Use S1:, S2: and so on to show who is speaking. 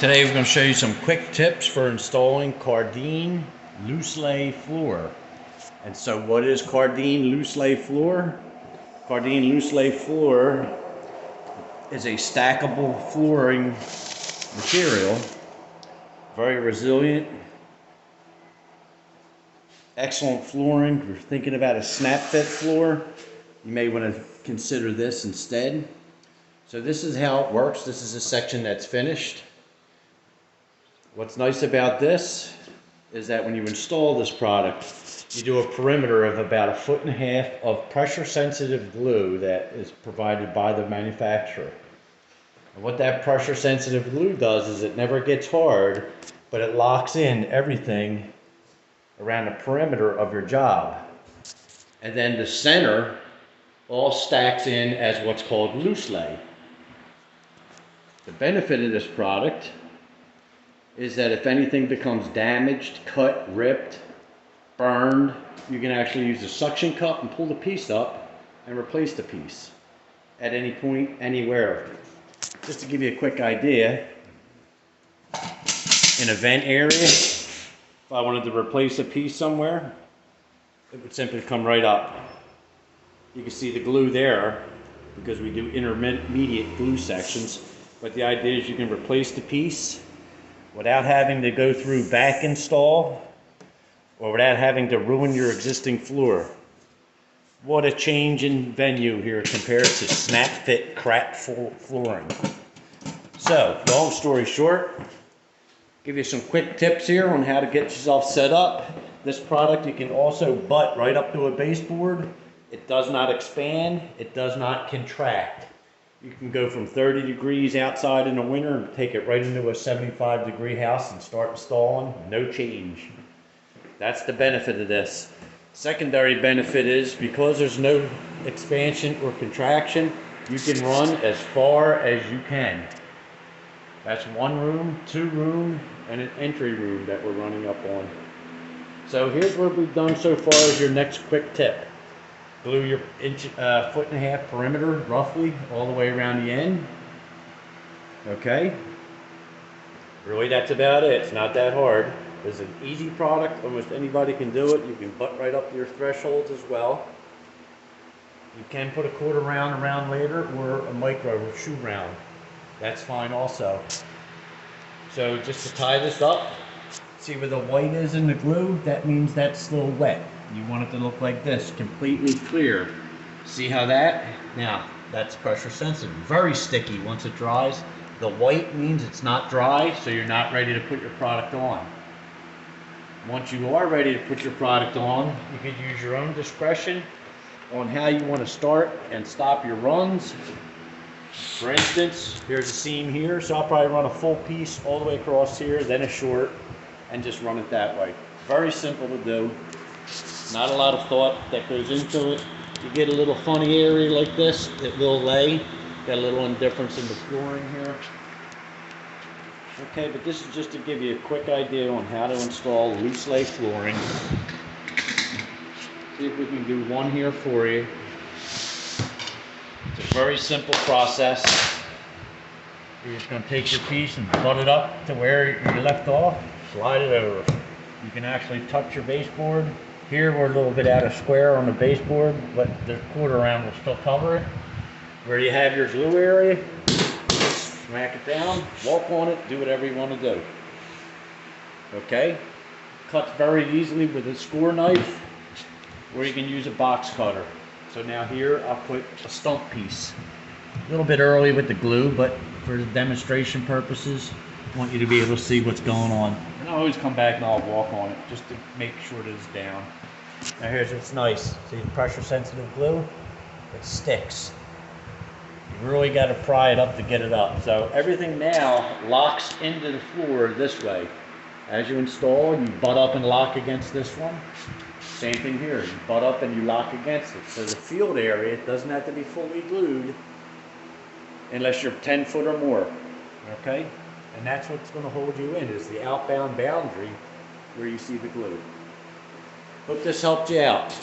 S1: Today we're going to show you some quick tips for installing Karndean loose lay floor. And so what is Karndean loose lay floor? Karndean loose lay floor is a stackable flooring material, very resilient, excellent flooring. If you're thinking about a snap fit floor, you may want to consider this instead. So this is how it works. This is a section that's finished. What's nice about this is that when you install this product, you do a perimeter of about 1.5 feet of pressure sensitive glue that is provided by the manufacturer. And what that pressure sensitive glue does is it never gets hard, but it locks in everything around the perimeter of your job. And then the center all stacks in as what's called loose lay. The benefit of this product is that if anything becomes damaged, cut, ripped, burned, you can actually use a suction cup and pull the piece up and replace the piece at any point, anywhere. Just to give you a quick idea, in a vent area, if I wanted to replace a piece somewhere, it would simply come right up. You can see the glue there because we do intermediate glue sections, but the idea is you can replace the piece without having to go through back install or without having to ruin your existing floor. What a change in venue here compared to snap fit crap flooring. So, long story short, give you some quick tips here on how to get yourself set up. This product you can also butt right up to a baseboard. It does not expand, it does not contract. You can go from 30 degrees outside in the winter and take it right into a 75-degree house and start installing, no change. That's the benefit of this. Secondary benefit is because there's no expansion or contraction, you can run as far as you can. That's 1 room, 2 room, and an entry room that we're running up on. So here's what we've done so far as your next quick tip. Glue your 1.5 foot perimeter, roughly, all the way around the end. Okay? Really, that's about it. It's not that hard. It's an easy product. Almost anybody can do it. You can butt right up to your thresholds as well. You can put a 1/4 round around later or a micro shoe round. That's fine also. So just to tie this up, see where the white is in the glue? That means that's still wet. You want it to look like this, completely clear. See how that? Now, that's pressure sensitive. Very sticky once it dries. The white means it's not dry, so you're not ready to put your product on. Once you are ready to put your product on, you can use your own discretion on how you want to start and stop your runs. For instance, here's a seam here, so I'll probably run a full piece all the way across here, then a short, and just run it that way. Very simple to do. Not a lot of thought that goes into it. You get a little funny area like this, it will lay. Got a little indifference in the flooring here. Okay, but this is just to give you a quick idea on how to install loose lay flooring. See if we can do one here for you. It's a very simple process. You're just going to take your piece and butt it up to where you left off, slide it over. You can actually touch your baseboard. Here we're a little bit out of square on the baseboard, but the 1/4 round will still cover it. Where you have your glue area, smack it down, walk on it, do whatever you want to do. Okay? Cuts very easily with a score knife, or you can use a box cutter. So now here I'll put a stump piece. A little bit early with the glue, but for the demonstration purposes, I want you to be able to see what's going on. And I'll always come back and I'll walk on it just to make sure that it's down. Now here's what's nice. See the pressure sensitive glue? It sticks. You really got to pry it up to get it up. So everything now locks into the floor this way. As you install, you butt up and lock against this one. Same thing here. You butt up and you lock against it. So the field area doesn't have to be fully glued unless you're 10 foot or more. Okay? And that's what's going to hold you in, is the outbound boundary where you see the glue. Hope this helped you out.